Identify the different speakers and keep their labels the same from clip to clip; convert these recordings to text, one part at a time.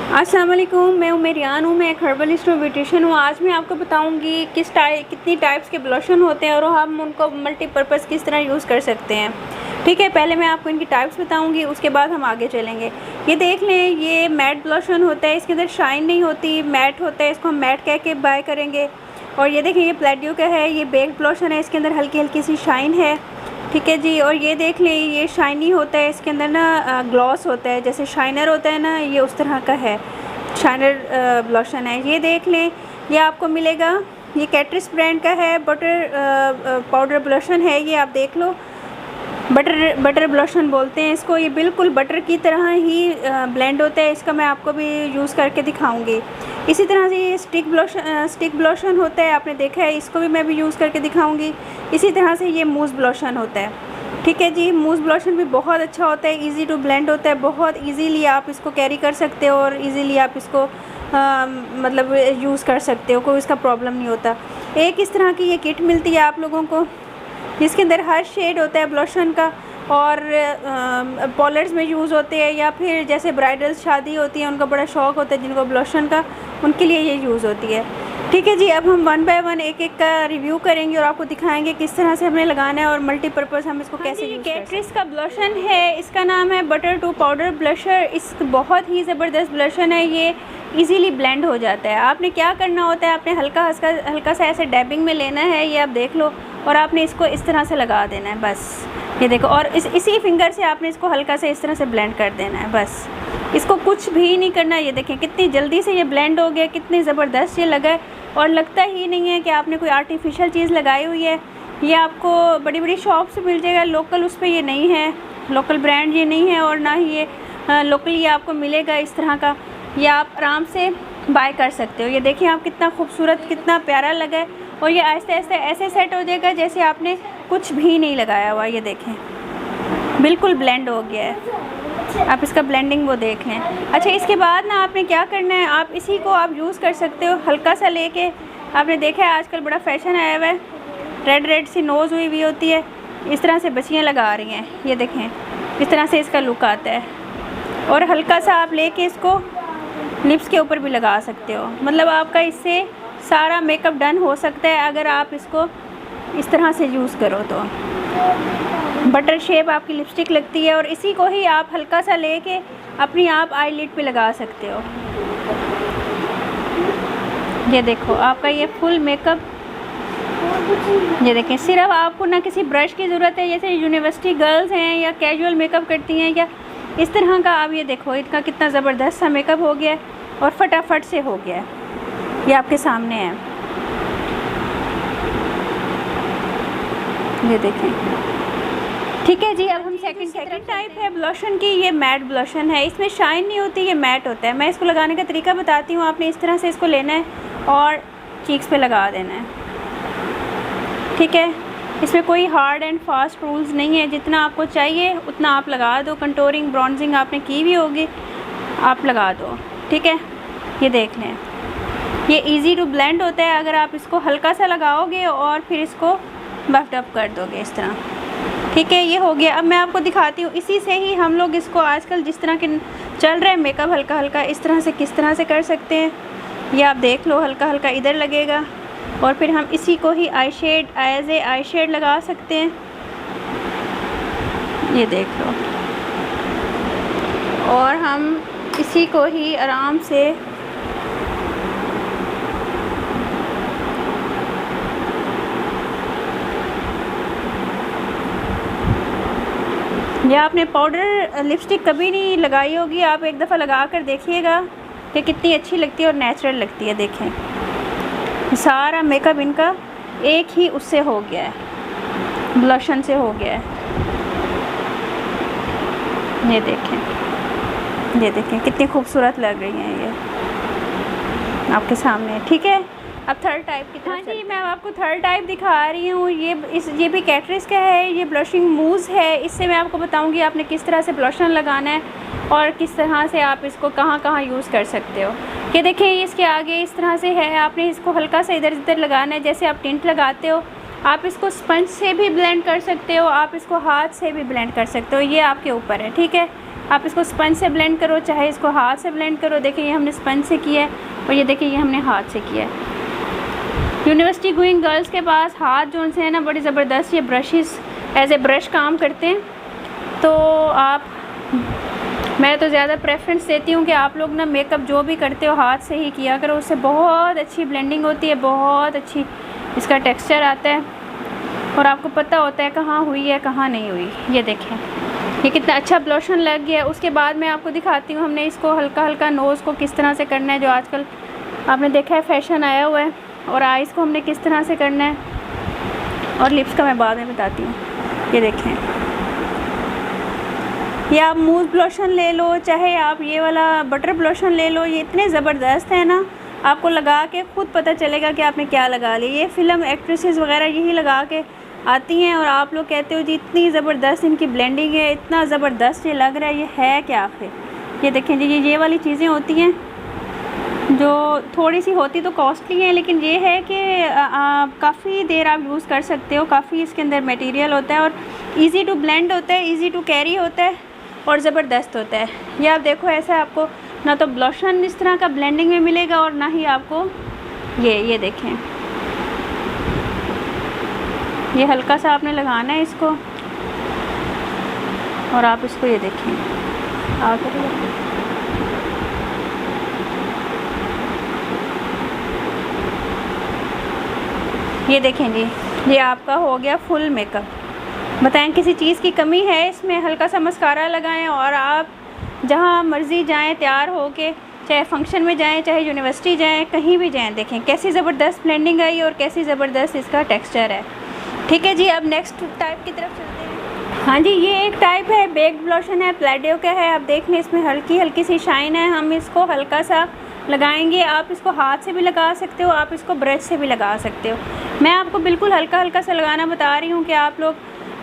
Speaker 1: अस्सलाम वालेकुम, मैं उमेरियान हूँ। मैं एक हर्बलिस्ट और ब्यूटिशियन हूँ। आज मैं आपको बताऊँगी कितनी टाइप्स के ब्लोशन होते हैं और हम उनको मल्टीपर्पज़ किस तरह यूज़ कर सकते हैं। ठीक है, पहले मैं आपको इनकी टाइप्स बताऊँगी, उसके बाद हम आगे चलेंगे। ये देख लें, ये मैट ब्लोशन होता है, इसके अंदर शाइन नहीं होती, मैट होता है, इसको हम मैट कह के बाय करेंगे। और ये देखें, ये प्लेड्यू का है, ये बेक्ड ब्लोशन है, इसके अंदर हल्की हल्की सी शाइन है। ठीक है जी। और ये देख लें, ये शाइनी होता है, इसके अंदर ना ग्लॉस होता है, जैसे शाइनर होता है ना, ये उस तरह का है, शाइनर ब्लोशन है। ये देख लें, ये आपको मिलेगा, ये कैट्रिस ब्रांड का है, बटर पाउडर ब्लोशन है, ये आप देख लो। बटर ब्लोशन बोलते हैं इसको। ये बिल्कुल बटर की तरह ही ब्लेंड होता है, इसका मैं आपको भी यूज़ करके दिखाऊंगी। इसी तरह से ये स्टिक ब्लोशन होता है, आपने देखा है, इसको भी मैं भी यूज़ करके दिखाऊंगी। इसी तरह से ये मूस ब्लोशन होता है। ठीक है जी। मूस ब्लोशन भी बहुत अच्छा होता है, इजी टू ब्लेंड होता है, बहुत इजीली आप इसको कैरी कर सकते हो और इजीली आप इसको मतलब यूज़ कर सकते हो, कोई इसका प्रॉब्लम नहीं होता। एक इस तरह की ये किट मिलती है आप लोगों को, जिसके अंदर हर शेड होता है ब्लोशन का, और पॉलर्स में यूज़ होते हैं, या फिर जैसे ब्राइडल्स शादी होती है, उनका बड़ा शौक़ होता है जिनको ब्लोशन का, उनके लिए ये यूज़ होती है। ठीक है जी। अब हम वन बाय वन एक एक का रिव्यू करेंगे और आपको दिखाएंगे किस तरह से हमने लगाना है और मल्टीपर्पज़ हम इसको कैसे यूज़ कर सकते हैं। कैट्रिस का ब्लोशन है, इसका नाम है बटर टू पाउडर ब्लशर। इस बहुत ही ज़बरदस्त ब्लोशन है, ये इजीली ब्लेंड हो जाता है। आपने क्या करना होता है, आपने हल्का सा ऐसे डैबिंग में लेना है, ये आप देख लो, और आपने इसको इस तरह से लगा देना है, बस ये देखो। और इसी फिंगर से आपने इसको हल्का से इस तरह से ब्लेंड कर देना है, बस। इसको कुछ भी नहीं करना। ये देखें कितनी जल्दी से ये ब्लेंड हो गया, कितनी ज़बरदस्त ये लगा है, और लगता ही नहीं है कि आपने कोई आर्टिफिशियल चीज़ लगाई हुई है। ये आपको बड़ी बड़ी शॉप से मिल जाएगा, लोकल उस पर ये नहीं है, लोकल ब्रांड ये नहीं है, और ना ही ये लोकल ये आपको मिलेगा इस तरह का। ये आप आराम से बाय कर सकते हो। ये देखिए आप, कितना खूबसूरत, कितना प्यारा लगा है, और ये आहिस्ते आहिस्ते ऐसे सेट हो जाएगा जैसे आपने कुछ भी नहीं लगाया हुआ। ये देखें बिल्कुल ब्लेंड हो गया है, आप इसका ब्लेंडिंग वो देख लें। अच्छा, इसके बाद ना आपने क्या करना है, आप इसी को आप यूज़ कर सकते हो हल्का सा लेके। आपने देखा है आजकल बड़ा फैशन आया हुआ है, रेड सी नोज़ हुई होती है, इस तरह से बच्चियाँ लगा रही हैं। ये देखें इस तरह से इसका लुक आता है, और हल्का सा आप लेके इसको लिप्स के ऊपर भी लगा सकते हो। मतलब आपका इससे सारा मेकअप डन हो सकता है अगर आप इसको इस तरह से यूज़ करो तो। बटर शेप आपकी लिपस्टिक लगती है, और इसी को ही आप हल्का सा लेके अपनी आप आईलिड पे लगा सकते हो। ये देखो आपका ये फुल मेकअप। ये देखें, सिर्फ आपको ना किसी ब्रश की ज़रूरत है, जैसे यूनिवर्सिटी गर्ल्स हैं या कैजुअल मेकअप करती हैं या इस तरह का। आप ये देखो इनका कितना ज़बरदस्त सा मेकअप हो गया है, और फटाफट से हो गया है। ये आपके सामने है, ये देखें। ठीक है जी। अब हम सेकंड टाइप है ब्लोशन की, ये मैट ब्लोशन है। इसमें शाइन नहीं होती, ये मैट होता है। मैं इसको लगाने का तरीका बताती हूँ। आपने इस तरह से इसको लेना है और चीक्स पे लगा देना है। ठीक है, इसमें कोई हार्ड एंड फास्ट रूल्स नहीं है, जितना आपको चाहिए उतना आप लगा दो। कंटोरिंग ब्रॉन्जिंग आपने की भी होगी, आप लगा दो। ठीक है, ये देख लें, ये इजी टू ब्लेंड होता है अगर आप इसको हल्का सा लगाओगे और फिर इसको बफ्ड अप कर दोगे इस तरह। ठीक है, ये हो गया। अब मैं आपको दिखाती हूँ, इसी से ही हम लोग इसको आजकल जिस तरह के चल रहे हैं मेकअप हल्का हल्का, इस तरह से किस तरह से कर सकते हैं। ये आप देख लो, हल्का हल्का इधर लगेगा, और फिर हम इसी को ही eye shade as a eye shade लगा सकते हैं। ये देख लो, और हम इसी को ही आराम से या आपने पाउडर लिपस्टिक कभी नहीं लगाई होगी, आप एक दफ़ा लगा कर देखिएगा कि कितनी अच्छी लगती है और नेचुरल लगती है। देखें सारा मेकअप इनका एक ही उससे हो गया है, ब्लोशन से हो गया है। ये देखें कितनी खूबसूरत लग रही हैं ये आपके सामने। ठीक है, अब थर्ड टाइप की। हाँ जी, मैं आपको थर्ड टाइप दिखा रही हूँ। ये भी कैट्रिस का है, ये ब्लशिंग मूज़ है। इससे मैं आपको बताऊँगी आपने किस तरह से ब्लोशन लगाना है और किस तरह से आप इसको कहाँ कहाँ यूज़ कर सकते हो। ये देखें, इसके आगे इस तरह से है, आपने इसको हल्का सा इधर उधर लगाना है, जैसे आप टिंट लगाते हो। आप इसको स्पंज से भी ब्लेंड कर सकते हो, आप इसको हाथ से भी ब्लेंड कर सकते हो, ये आपके ऊपर है। ठीक है, आप इसको स्पंज से ब्लेंड करो, चाहे इसको हाथ से ब्लेंड करो। देखिए ये हमने स्पंज से किया है और ये देखिए ये हमने हाथ से किया है। यूनिवर्सिटी गोइंग गर्ल्स के पास हाथ जो से है ना बड़ी ज़बरदस्त ये ब्रशेस एज ए ब्रश काम करते हैं। तो मैं तो ज़्यादा प्रेफरेंस देती हूँ कि आप लोग ना मेकअप जो भी करते हो हाथ से ही किया करो, उससे बहुत अच्छी ब्लेंडिंग होती है, बहुत अच्छी इसका टेक्सचर आता है और आपको पता होता है कहाँ हुई है कहाँ नहीं हुई। ये देखें ये कितना अच्छा ब्लोशन लग गया। उसके बाद मैं आपको दिखाती हूँ हमने इसको हल्का हल्का नोज़ को किस तरह से करना है, जो आजकल आपने देखा है फैशन आया हुआ है, और आइज़ को हमने किस तरह से करना है, और लिप्स का मैं बाद में बताती हूँ। ये देखें, ये आप मूव ब्लोशन ले लो, चाहे आप ये वाला बटर ब्लोशन ले लो, ये इतने ज़बरदस्त है ना, आपको लगा के ख़ुद पता चलेगा कि आपने क्या लगा लिया। ये फ़िल्म एक्ट्रेसेस वगैरह यही लगा के आती हैं और आप लोग कहते हो जी इतनी ज़बरदस्त इनकी ब्लेंडिंग है, इतना ज़बरदस्त ये लग रहा है, ये है क्या आखिर। ये देखें जी ये वाली चीज़ें होती हैं जो थोड़ी सी होती तो कॉस्टली है, लेकिन ये है कि काफ़ी देर आप यूज़ कर सकते हो। काफ़ी इसके अंदर मटेरियल होता है और इजी टू ब्लेंड होता है, इजी टू कैरी होता है और ज़बरदस्त होता है। ये आप देखो ऐसा आपको ना तो ब्लोशन इस तरह का ब्लेंडिंग में मिलेगा और ना ही आपको ये देखें, ये हल्का सा आपने लगाना है इसको और आप इसको ये देखें ये देखें जी ये आपका हो गया फुल मेकअप। बताएं किसी चीज़ की कमी है इसमें, हल्का सा मस्कारा लगाएं और आप जहाँ मर्ज़ी जाएं तैयार हो के, चाहे फंक्शन में जाएं चाहे यूनिवर्सिटी जाएं कहीं भी जाएं, देखें कैसी ज़बरदस्त ब्लेंडिंग आई और कैसी ज़बरदस्त इसका टेक्सचर है। ठीक है जी, अब नेक्स्ट टाइप की तरफ चलते हैं। हाँ जी, ये एक टाइप है बेक्ड ब्लोशन है, प्लेडियो का है। आप देख लें इसमें हल्की हल्की सी शाइन है, हम इसको हल्का सा लगाएंगे। आप इसको हाथ से भी लगा सकते हो, आप इसको ब्रश से भी लगा सकते हो। मैं आपको बिल्कुल हल्का हल्का सा लगाना बता रही हूँ कि आप लोग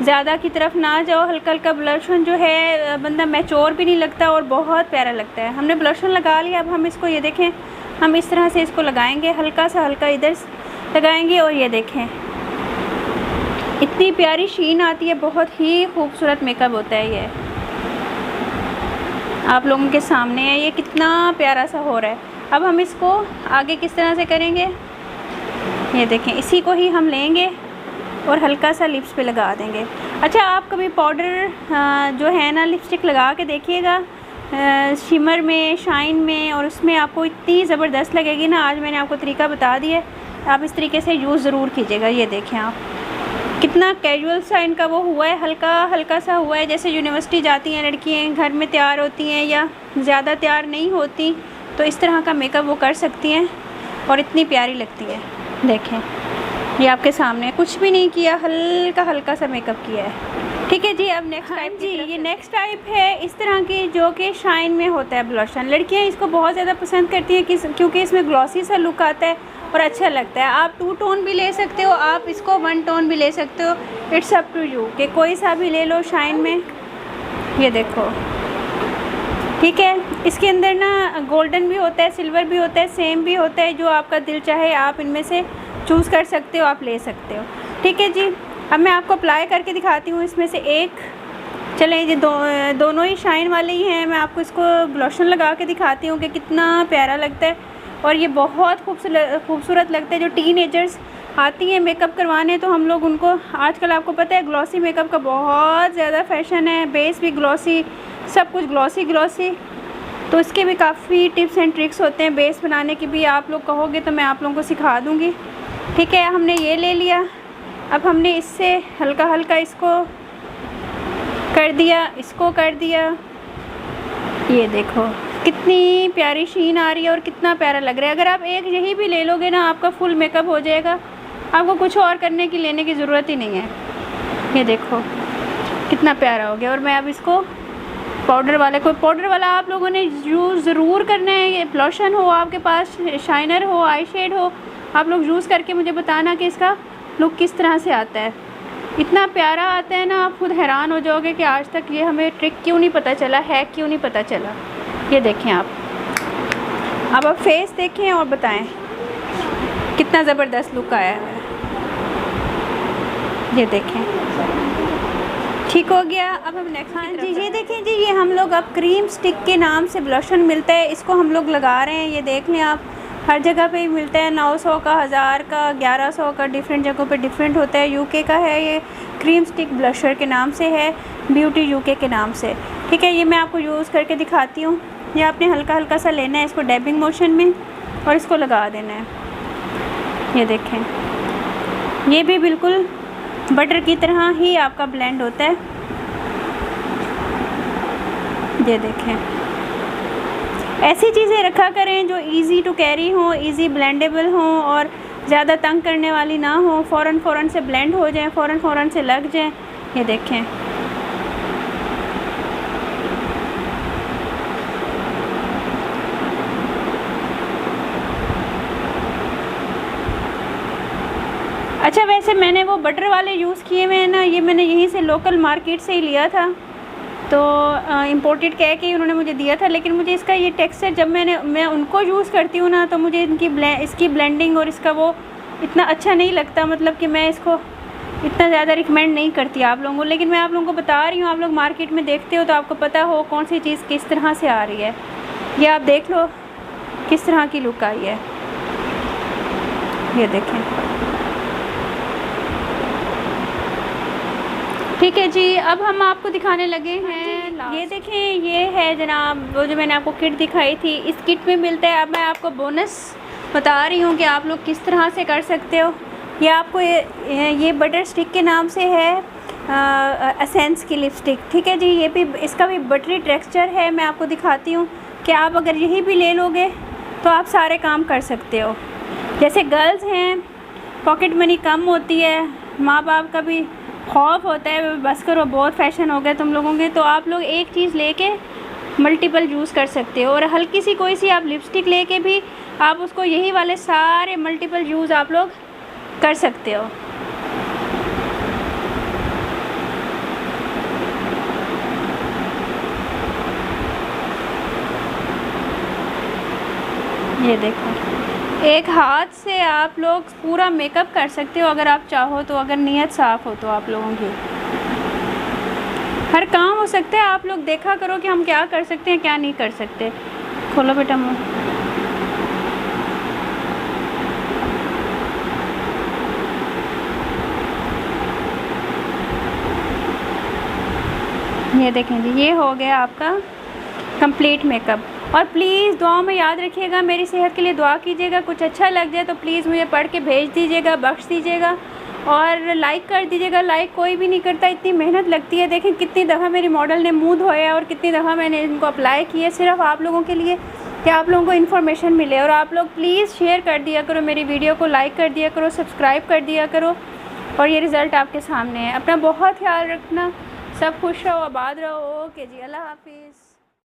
Speaker 1: ज़्यादा की तरफ ना जाओ। हल्का हल्का ब्लोशन जो है बंदा मैच्योर भी नहीं लगता और बहुत प्यारा लगता है। हमने ब्लोशन लगा लिया, अब हम इसको ये देखें हम इस तरह से इसको लगाएंगे, हल्का सा हल्का इधर लगाएंगे और ये देखें इतनी प्यारी शीन आती है, बहुत ही खूबसूरत मेकअप होता है। ये आप लोगों के सामने है, ये कितना प्यारा सा हो रहा है। अब हम इसको आगे किस तरह से करेंगे, ये देखें इसी को ही हम लेंगे और हल्का सा लिप्स पे लगा देंगे। अच्छा, आप कभी पाउडर जो है ना लिपस्टिक लगा के देखिएगा शिमर में, शाइन में, और उसमें आपको इतनी ज़बरदस्त लगेगी ना। आज मैंने आपको तरीका बता दिया, आप इस तरीके से यूज़ ज़रूर कीजिएगा। ये देखें आप कितना कैजुअल सा इनका वो हुआ है, हल्का हल्का सा हुआ है। जैसे यूनिवर्सिटी जाती हैं लड़कियाँ, घर में तैयार होती हैं या ज़्यादा तैयार नहीं होती तो इस तरह का मेकअप वो कर सकती हैं और इतनी प्यारी लगती है। देखें ये आपके सामने कुछ भी नहीं किया, हल्का हल्का सा मेकअप किया है। ठीक है जी, अब नेक्स्ट टाइप जी ये नेक्स्ट टाइप है इस तरह की जो कि शाइन में होता है ब्लोशन। लड़कियां इसको बहुत ज़्यादा पसंद करती हैं क्योंकि इसमें ग्लॉसी सा लुक आता है और अच्छा लगता है। आप 2 टोन भी ले सकते हो, आप इसको 1 टोन भी ले सकते हो, इट्स अप टू यू कि कोई सा भी ले लो शाइन में। ये देखो ठीक है, इसके अंदर ना गोल्डन भी होता है, सिल्वर भी होता है, सेम भी होता है, जो आपका दिल चाहे आप इनमें से चूज़ कर सकते हो, आप ले सकते हो। ठीक है जी, अब मैं आपको अप्लाई करके दिखाती हूँ इसमें से एक। चलें ये दोनों ही शाइन वाले ही हैं। मैं आपको इसको ब्लोशन लगा के दिखाती हूँ कि कितना प्यारा लगता है और ये बहुत खूबसूरत लगता है। जो टीनेजर्स आती हैं मेकअप करवाने तो हम लोग उनको, आजकल आपको पता है ग्लॉसी मेकअप का बहुत ज़्यादा फैशन है, बेस भी ग्लॉसी, सब कुछ ग्लॉसी, तो इसके भी काफ़ी टिप्स एंड ट्रिक्स होते हैं बेस बनाने की भी। आप लोग कहोगे तो मैं आप लोगों को सिखा दूँगी। ठीक है, हमने ये ले लिया, अब हमने इससे हल्का हल्का इसको कर दिया, इसको कर दिया। ये देखो कितनी प्यारी शीन आ रही है और कितना प्यारा लग रहा है। अगर आप एक यही भी ले लोगे ना आपका फुल मेकअप हो जाएगा, आपको कुछ और करने की लेने की ज़रूरत ही नहीं है। ये देखो कितना प्यारा हो गया। और मैं अब इसको पाउडर वाला आप लोगों ने यूज़ ज़रूर करना है। ब्लोशन हो आपके पास, शाइनर हो, आई शेड हो, आप लोग यूज़ करके मुझे बताना कि इसका लुक किस तरह से आता है। इतना प्यारा आता है ना, आप खुद हैरान हो जाओगे कि आज तक ये हमें ट्रिक क्यों नहीं पता चला, हैक क्यों नहीं पता चला। ये देखें आप, अब आप फेस देखें और बताएं कितना ज़बरदस्त लुक आया है। ये देखें ठीक हो गया। अब हम नेक्स्ट। हाँ जी, ये देखें जी, ये हम लोग अब क्रीम स्टिक के नाम से ब्लशन मिलता है, इसको हम लोग लगा रहे हैं। ये देख लें आप, हर जगह पे ही मिलता है, 900 का, 1000 का, 1100 का, डिफरेंट जगहों पे डिफरेंट होता है। यूके का है ये, क्रीम स्टिक ब्लशर के नाम से है, ब्यूटी यूके के नाम से। ठीक है, ये मैं आपको यूज़ करके दिखाती हूँ। ये आपने हल्का हल्का सा लेना है इसको डैबिंग मोशन में और इसको लगा देना है। ये देखें, ये भी बिल्कुल बटर की तरह ही आपका ब्लेंड होता है। ये देखें, ऐसी चीज़ें रखा करें जो इजी टू कैरी हो, इजी ब्लेंडेबल हो और ज़्यादा तंग करने वाली ना हो, फ़ौरन से ब्लेंड हो जाएं, फ़ौरन से लग जाएं। ये देखें, अच्छा वैसे मैंने वो बटर वाले यूज़ किए हुए हैं ना, ये मैंने यहीं से लोकल मार्केट से ही लिया था, तो इम्पोर्टेड कह के उन्होंने मुझे दिया था। लेकिन मुझे इसका ये टेक्सचर जब मैं उनको यूज़ करती हूँ ना, तो मुझे इसकी ब्लेंडिंग और इसका वो इतना अच्छा नहीं लगता, मतलब कि मैं इसको इतना ज़्यादा रिकमेंड नहीं करती आप लोगों को। लेकिन मैं आप लोगों को बता रही हूँ, आप लोग मार्केट में देखते हो तो आपको पता हो कौन सी चीज़ किस तरह से आ रही है। ये आप देख लो किस तरह की लुक आई है। ये देखें, ठीक है जी। अब हम आपको दिखाने लगे हैं, ये देखें, ये है जनाब वो जो मैंने आपको किट दिखाई थी, इस किट में मिलता है। अब मैं आपको बोनस बता रही हूँ कि आप लोग किस तरह से कर सकते हो। ये आपको ये बटर स्टिक के नाम से है, एसेंस की लिपस्टिक। ठीक है जी, ये भी इसका भी बटरी टेक्सचर है। मैं आपको दिखाती हूँ कि आप अगर यही भी ले लोगे तो आप सारे काम कर सकते हो। जैसे गर्ल्स हैं, पॉकेट मनी कम होती है, माँ बाप का भी खौफ होता है बस करो बहुत फ़ैशन हो गया तुम लोगों के, तो आप लोग एक चीज़ लेके मल्टीपल यूज़ कर सकते हो। और हल्की सी कोई सी आप लिपस्टिक लेके भी आप उसको यही वाले सारे मल्टीपल यूज़ आप लोग कर सकते हो। ये देखो, एक हाथ से आप लोग पूरा मेकअप कर सकते हो अगर आप चाहो तो, अगर नीयत साफ़ हो तो आप लोगों की हर काम हो सकता है। आप लोग देखा करो कि हम क्या कर सकते हैं क्या नहीं कर सकते। खोलो बेटा मुँह। ये देखें जी, ये हो गया आपका कंप्लीट मेकअप। और प्लीज़ दुआ में याद रखिएगा, मेरी सेहत के लिए दुआ कीजिएगा। कुछ अच्छा लग जाए तो प्लीज़ मुझे पढ़ के भेज दीजिएगा, बख्श दीजिएगा और लाइक कर दीजिएगा। लाइक कोई भी नहीं करता, इतनी मेहनत लगती है। देखें कितनी दफ़ा मेरी मॉडल ने मुँह धोया और कितनी दफ़ा मैंने इनको अप्लाई किए, सिर्फ आप लोगों के लिए कि आप लोगों को इन्फॉर्मेशन मिले। और आप लोग प्लीज़ शेयर कर दिया करो मेरी वीडियो को, लाइक कर दिया करो, सब्सक्राइब कर दिया करो। और ये रिज़ल्ट आपके सामने है। अपना बहुत ख्याल रखना, सब खुश रहो, आबाद रहो। ओके जी, अल्लाह हाफिज़।